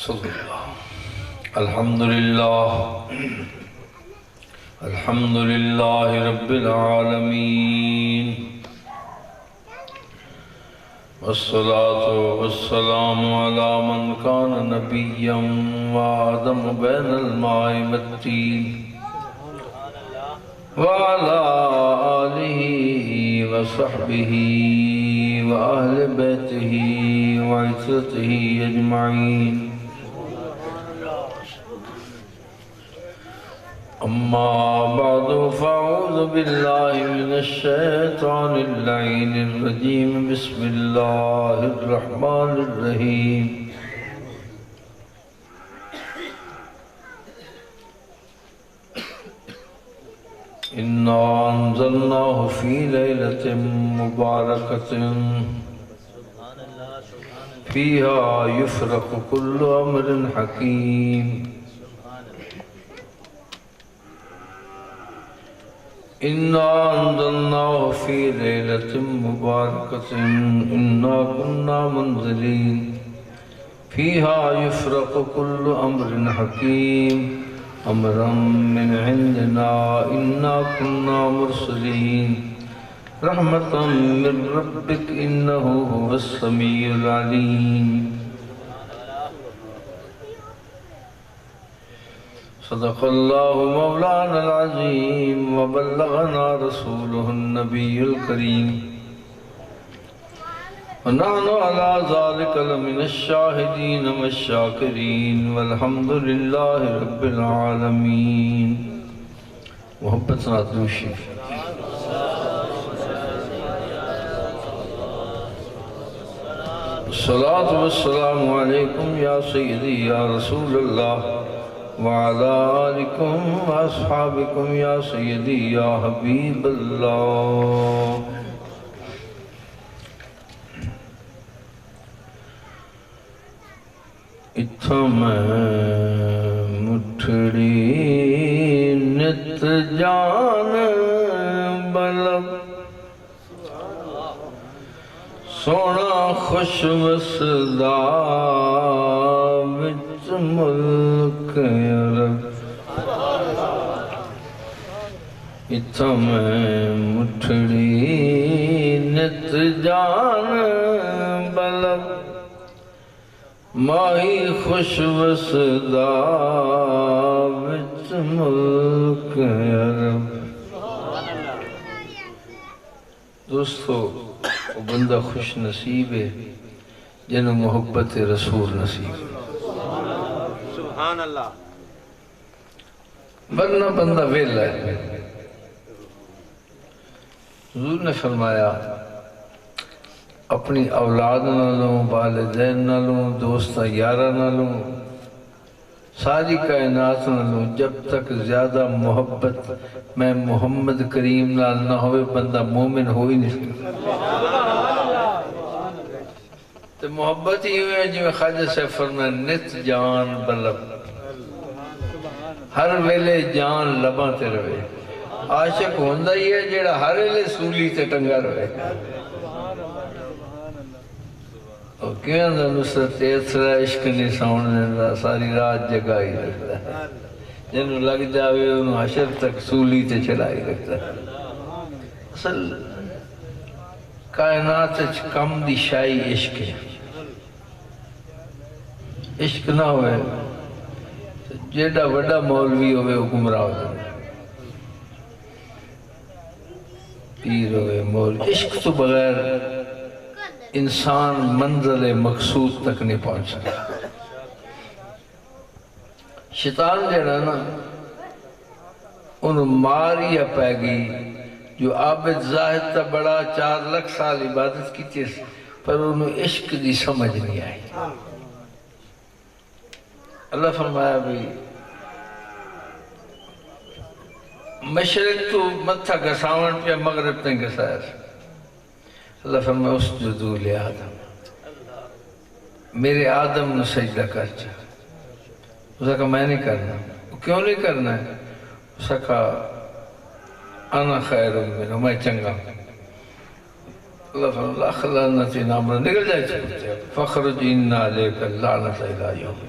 صلی اللہ الحمدللہ رب العالمین والصلاة والسلام على من كان نبيا وآدم بين الماء والطين وعلى آله وصحبه وأهل بيته وعترته أجمعين أما بعد فأعوذ بالله من الشيطان اللعين الرجيم بسم الله الرحمن الرحيم إنا أنزلناه في ليلة مباركة فيها يفرق كل أمر حكيم إنا أنزلناه في ليلة مباركة إنا كنا منزلين فيها يفرق كل أمر حكيم أمرا من عندنا إنا كنا مرسلين رحمة من ربك إنه هو السميع العليم صدق الله مولانا العظيم وبلغنا رسوله النبي الكريم ونحن على ذلك لمن الشاهدين والشاكرين والحمد لله رب العالمين محبتنا دوشی الصلاة والسلام عليكم يا سيدي يا رسول الله وعلى آلكم وأصحابكم يا سيدي يا حبيب الله اتھا میں مٹھڑی نت جان بلب سونا خوش وسدا وچ ملک عرب اتھا میں مٹھڑی نت جان بلب ماہی خوش وسدا وچ ملک عرب دوستو وہ بندہ خوش نصیب ہے جنہوں محبت رسول نصیب سبحان اللہ ورنہ بندہ ویلا ہے حضور نے فرمایا اپنی اولاد نہ لوں والدین نہ لوں دوستہ یارہ نہ لوں ساری کائنات نہ لوں جب تک زیادہ محبت میں محمد کریم نال نہ ہوئے بندہ مومن ہو ہی نہیں تو محبت ہی ہوئے جو خواجہ سے فرمائے نت جان بلب ہر ویلے جان لباں تے روے عاشق ہوندہ ہی ہے جیڑا ہر ویلے سولی تے ٹنگا روے اور کیوں اندھا نصرت ایسرا عشق نہیں ساؤن دیندہ ساری رات جگائی رکھتا ہے جنہوں لگ جاوے انہوں حشر تک سولی تے چلائی رکھتا ہے اصل کائنات کم دی شائی عشق ہے عشق نہ ہوئے جیڑا وڈا مولوی ہوئے وہ گمراہ ہو جائے پیر ہوئے مولوی عشق تو بغیر انسان منزل مقصود تک نہیں پہنچ سکتا شیطان جڑا نا انہوں ماریا پہ گئی جو عابد زاہد تا بڑا 4 لکھ سال عبادت کی تیس پر انہوں عشق دی سمجھ نہیں آئی اللہ فرمایا بھی مشرق تو متھا گساون پہ مغرب تن گسایا اللہ فرمایا اسجدوا لآدم میرے آدم نے سجدہ کر چاہ اس نے کہا میں نہیں کرنا کیوں نہیں کرنا ہے اس نے کہا انا خیر منہ میں چنگا اللہ فرمایا اللہ خلانتی نامرہ نکل جائے چھوٹے فخرج انہا لے کر لعنت الہ یوم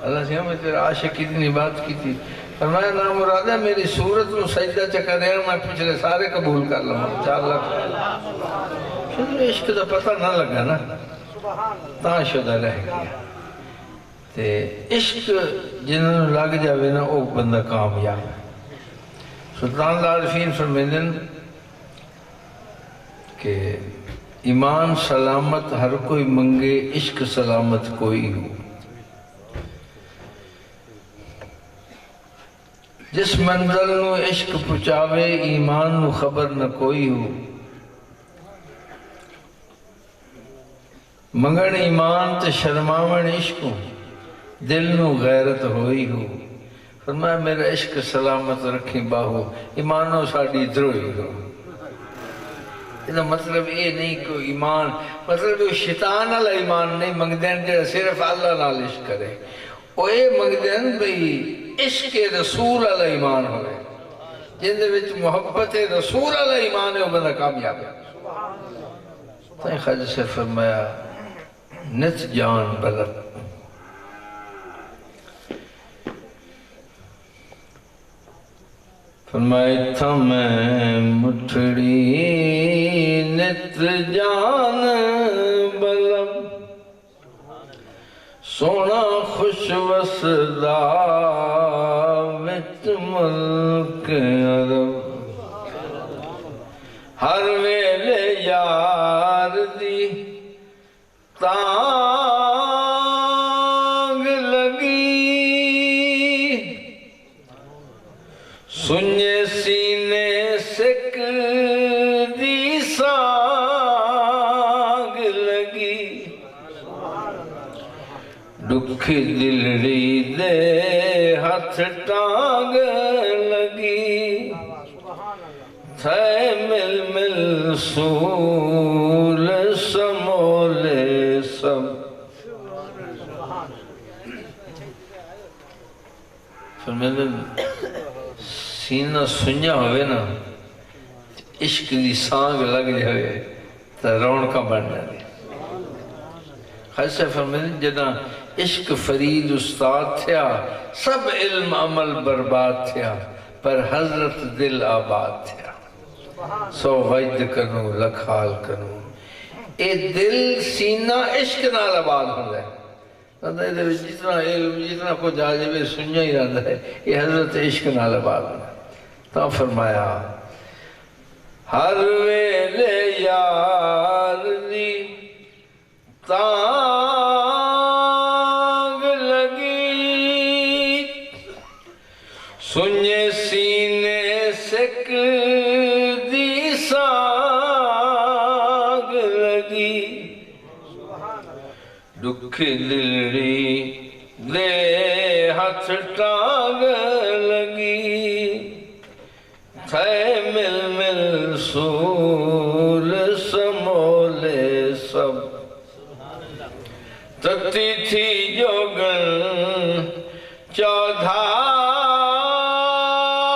اللہ سے میں تیرا عاشق کتنی بات کی تھی، فرمایا نامراد ہے میری صورت میں سجدہ چکر رہے میں پچھلے سارے قبول کر لوں 4 لاکھ. پھر عشق دا پتہ نہ لگا نا، تاں شدہ رہ گیا. تے عشق جنہوں لگ جاوے نا وہ بندہ کامیاب. سلطان العارفین فرمیندن کہ ایمان سلامت ہر کوئی منگے، عشق سلامت کوئی ہو. جس منزل نو عشق پچاوے، ایمان نو خبر نہ کوئی ہو. منگن ایمان تے شرماون عشق ہو، دل نو غیرت ہوئی ہو. فرمایا میرا عشق سلامت رکھی باہو، ایمانو ساڑی دروئی ہو. یہ مطلب یہ نہیں کہ ایمان مطلب شیطان والا ایمان نہیں منگدین جو صرف اللہ نال عشق کرے، وہ یہ منگدین بھئی عشق رسول والا ایمان ہوئے، جن دے وچ محبت رسول والا ایمان ہے وہ بندہ کامیاب ہے. تو خواجہ سے فرمایا نت جان بلد فرمایا تھا میں مٹھڑی نت جان بلب، سونا خوش وسدا وچ ملک عرب. ہر ویلے یار دی تانگ لگی، سنجے سینے سک دی سانگ لگی. دکھی دلڑی دے ہاتھ ٹانگ لگی، تھے مل مل سول سمولے سب. فرمیدے سینہ سنیا ہوئے نا، عشق دی سانگ لگ جائے تو رونقاں بن جائے. خاصہ فرمیدے جنا عشق فرید استاد تھیا، سب علم عمل برباد تھیا، پر حضرت دل آباد تھیا. سو وجد کنو لکھال کنو، اے دل سینہ عشق نال آباد ہو جائے. جتنا علم جتنا کچھ آجے سنیا ہی رہتا ہے، یہ حضرت عشق نال آباد ہو جائے. تو فرمایا ہر ویلے یار دی تانگ لگی، سنجے سینے سک دی سانگ لگی. دکھی دلڑی دے ہاتھ ٹانگ لگی، تھے مل مل سول سمولے سب. تتی تھی جوگن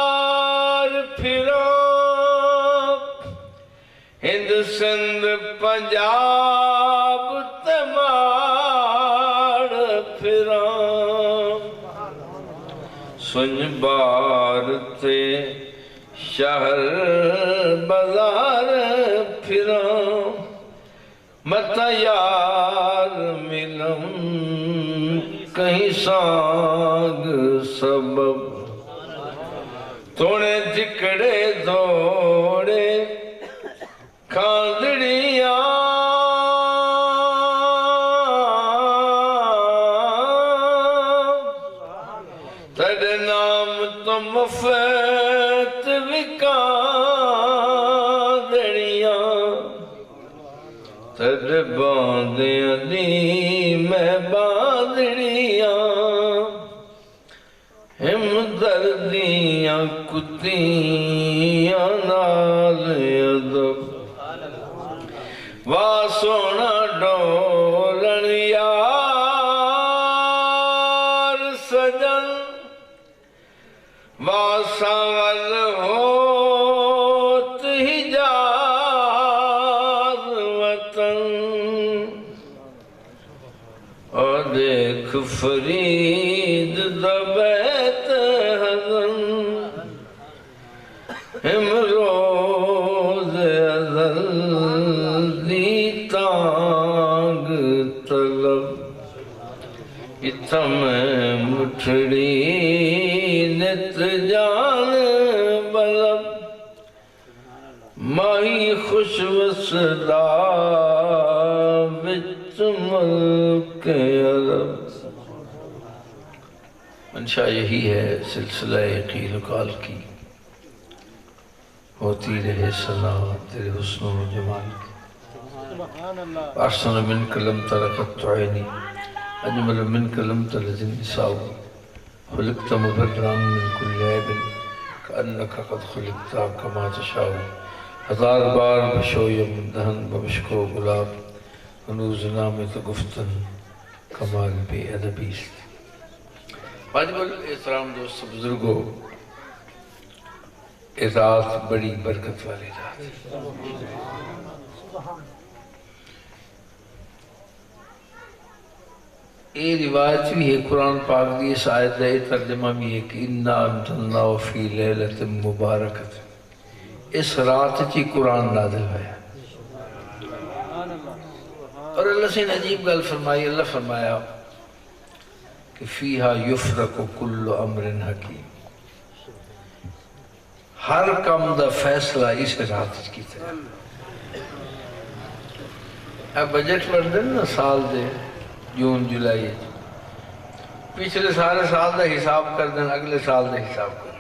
چودھار پھرو، ہند سندھ پنجاب تماڑ پھرو. سنج بار تے شہر بازار پھروں، متا یار ملوں کہیں سانگ سبب. توڑے جکڑے دوڑے کھاندڑیاں، تیرے نام تو مفت وکاندڑیاں، تیرے باندیاں دی میں باندڑیاں. ہم دردیاں کتیاں نال ادب، واہ سونا ڈولن یار سجن، واہ ساول ہوت حجاز وطن. اور دیکھ فرید دا بیت حزن امروز ازل دی تانگ طلب اتھم مٹھڑی نت جان بلب مائی خوش وسدا وچ ملک عرب۔ منشا یہی ہے سلسلہ قیل و قال کی، ہوتی رہے ثنا تیرے حسن و جمال کی۔ احسن منک لم تر قط عینی اجمل منک لم تلد النساء خلقت مبرا من کل عیب کأنک قد خلقت کما تشاء۔ ہزار بار بشویم دہن بمشکو گلاب ہنوز نام تو گفتن کمال بے ادبی است۔ واجب الاحترام دوست بزرگوں، یہ رات بڑی برکت والی رات ہے۔ یہ روایت بھی ہے قرآن پاک دی، اس آیت کا ترجمہ بھی ہے کہ اِنَّا أَنزَلْنَاهُ فِي لَيْلَةٍ مُبَارَكَةٍ، اس رات کی قرآن نازل ہوا۔ اور اللہ سے عجیب گل فرمائی، اللہ فرمایا کہ فیہا یفرق کل امر حکیم، ہر کام دا فیصلہ اس رات کی طرح۔ اب بجٹ بن دیں نا سال دے جون جولائی، پچھلے سارے سال دا حساب کر دیں، اگلے سال دا حساب کر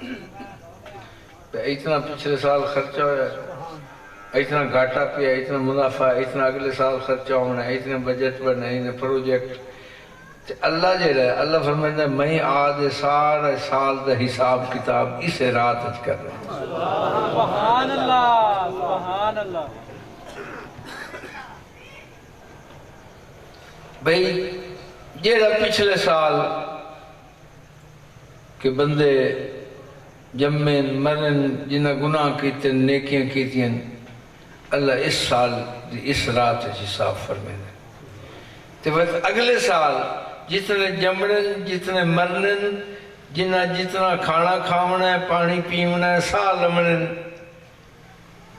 دیں، اتنا پچھلے سال خرچہ ہویا، اتنا گھاٹا پیا، اتنا منافع، اتنا اگلے سال خرچہ ہونا، اتنے بجٹ بننا، اتنے پروجیکٹ۔ اللہ جے رہا ہے، اللہ فرمائے میں آدھے سارے سال دا حساب کتاب اس رات اچ کر رہا ہوں۔ سبحان اللہ، سبحان اللہ۔ بھئی جیڑا پچھلے سال کہ بندے جمین مرن جنہ گناہ کیتے نیکیاں کیتیں، اللہ اس سال اس رات حساب فرمائے۔ تو اگلے سال جتنے جمرن، جتنے مرنن، جنہ جتنا کھانا کھاونا ہے، پانی پیونا ہے، سال لمنن،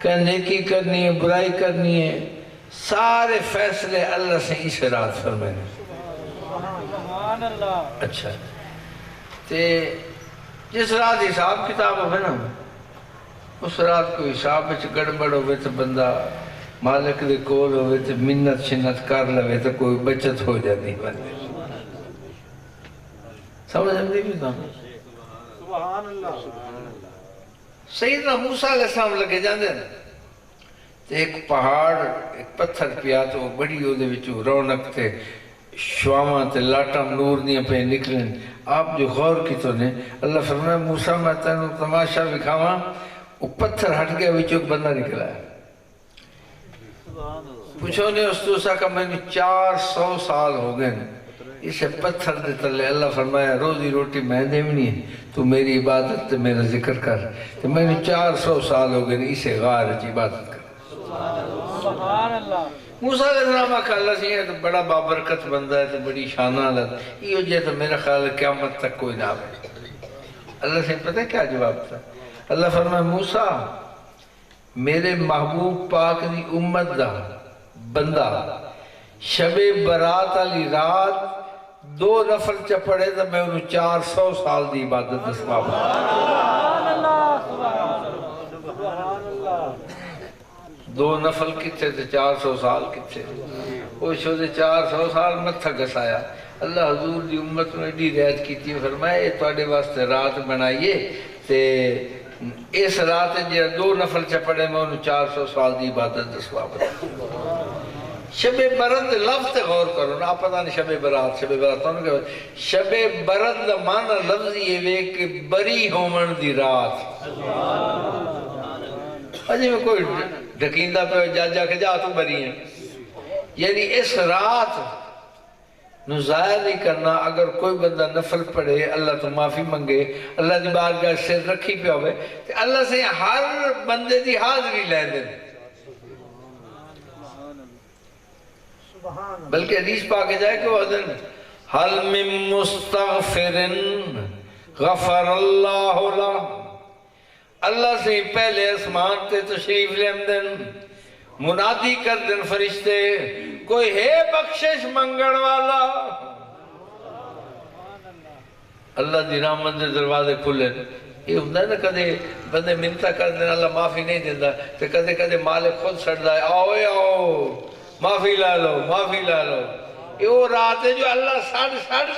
کہ نیکی کرنی ہے، برائی کرنی ہے، سارے فیصلے اللہ سے اس رات فرمائے۔ سبحان اللہ۔ اچھا، تے جس رات حساب کتاب ہوئے نا، اس رات کو حساب وچ گڑبڑ ہوئے تو بندہ مالک دے کول ہوئے تو منت شنت کر لوے تو کوئی بچت ہو جاتی بندے۔ سمجھ ہم بھی تھا؟ سبحان اللہ۔ سیدنا موسیٰ علیہ السلام لگے جاندے نا، تو ایک پہاڑ ایک پتھر پیا تو بڑی ہو دے وچو رونق تھے، شواما تے لاٹاں نور دیاں پہ نکلیں۔ آپ جو غور کی تو نے اللہ فرمایا موسیٰ میں تینوں تماشا بکھاواں، وہ پتھر ہٹ گیا وچو ایک بندہ نکلا ہے۔ پوچھو نے استوسا کا میں نے 400 سال ہو گئے اسے پتھر دے تلے۔ اللہ فرمایا روزی روٹی میں دیونی ہے، تو میری عبادت تے میرا ذکر کر۔ تو میں نے 400 سال ہو گئے اسے غار کی عبادت کر۔ سبحان اللہ۔ موسیٰ علیہ السلام کا اللہ سے یہ تو بڑا بابرکت بندہ ہے، تو بڑی شانہ اللہ، یہ جو تو میرا خیال ہے قیامت تک کوئی نہ آئے۔ اللہ سے پتہ کیا جواب تھا؟ اللہ فرمایا موسیٰ میرے محبوب پاک دی امت دا بندہ شب برات علی رات 2 نفل چپڑے تو میں انہوں 400 سال دی عبادت اسباب۔ سبحان اللہ، سبحان اللہ، سبحان اللہ۔ 2 نفل کتھے تھے 400 سال کتھے، وہ شو 400 سال متھا گسایا۔ اللہ حضور دی امت میں ایڈی رعایت کی تھی، فرمایا یہ تواڈے واسطے رات بنائیے تے اس رات جے 2 نفل چپڑے میں انہوں 400 سال دی عبادت اسباب۔ شب برد لفظ غور کرو نا، آپ پتہ نہیں شب برات تو انہوں کہ شب برد معنی لفظ یہ وے کہ بری ہومن دی رات۔ اجی میں کوئی ڈھکیندہ پہ جا کے جا تو بری ہیں، یعنی اس رات نو ضائع نہیں کرنا۔ اگر کوئی بندہ نفل پڑھے اللہ تو معافی منگے، اللہ دی بارگاہ سر رکھی پہ ہوئے تو اللہ سے ہر بندے دی حاضری لے دیں۔ بلکہ حدیث پاک جائے کہ وہ دن حل من مستغفر غفر اللہ لا، اللہ سے پہلے اسمان تے تشریف لے آمدن، منادی کر دن فرشتے کوئی ہے بخشش منگن والا، اللہ دی رحمت دے دروازے کھلے۔ یہ ہوتا ہے نا کدے بندے منتہ کر دیں اللہ معافی نہیں دیتا، تو کدے کدے مالک خود سڑتا ہے آؤ آؤ معافی لا لو معافی لا لو۔ یہ وہ رات ہے جو اللہ سڑ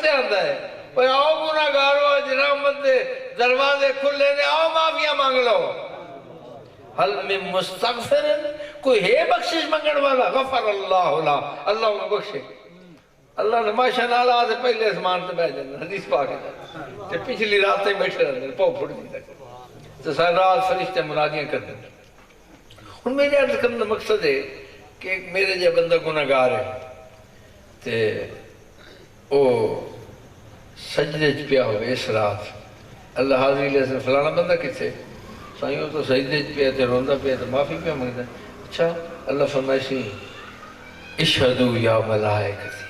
سے آتا ہے، وہ آؤ گناہگارو آج رحمت دے دروازے کھلے نے آؤ معافیاں مانگ لو۔ حل من مستغفر، کوئی ہے بخشش منگن والا، غفر اللہ لا، اللہ انہیں بخشے۔ اللہ نے ماشاء اللہ سے پہلے اسمان سے بیٹھ جانا، حدیث پاک ہے کہ پچھلی رات تک بیٹھے رہتے پاؤ پھڑ نہیں تک تو ساری رات فرشتے منادیاں کرتے ہیں۔ ان میرے عرض کرنے کا مقصد ہے کہ میرے جو بندہ گناہگار ہے تے او سجدے چ پیا ہوئے اس رات، اللہ حاضری لے سے فلانا بندہ کتھے سائیوں تو سجدے چ پیا تے روندہ پیا تے معافی پیا مانگتا ہے۔ اچھا اللہ فرمائشی اشہدو یا ملائکتی،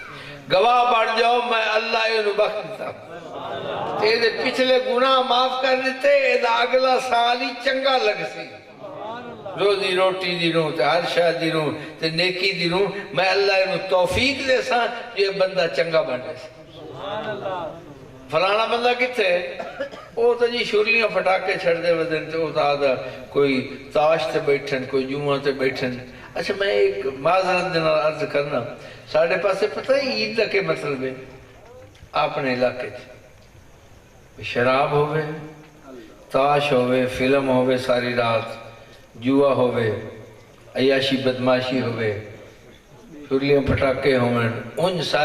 گواہ بڑھ جاؤ میں اللہ انہوں بخش دیتا ہوں، تیرے پچھلے گناہ معاف کر دیتے، ایدہ اگلا سالی چنگا لگ سی، روزی روٹی دی روں تے ہر شاہ دی روں تے نیکی دی روں، میں اللہ انہوں توفیق دے سا یہ بندہ چنگا بڑھنے سا۔ فلانا بندہ کتے وہ تو جی شورلیاں پھٹاکے چھڑ دے ودن تے وہ تو آدھا کوئی تاش تے بیٹھن کوئی جمعہ تے بیٹھن۔ اچھا میں ایک معذرت دینا عرض کرنا، ساڑھے پاسے پتہ ہی عید کے مطلب ہے اپنے علاقے شراب ہوئے، تاش ہوئے، فلم ہوئے ساری رات، جوا ہوئے، عیاشی بدماشی ہوئے، شورلیاں پھٹاکے ہوئے، ان ساری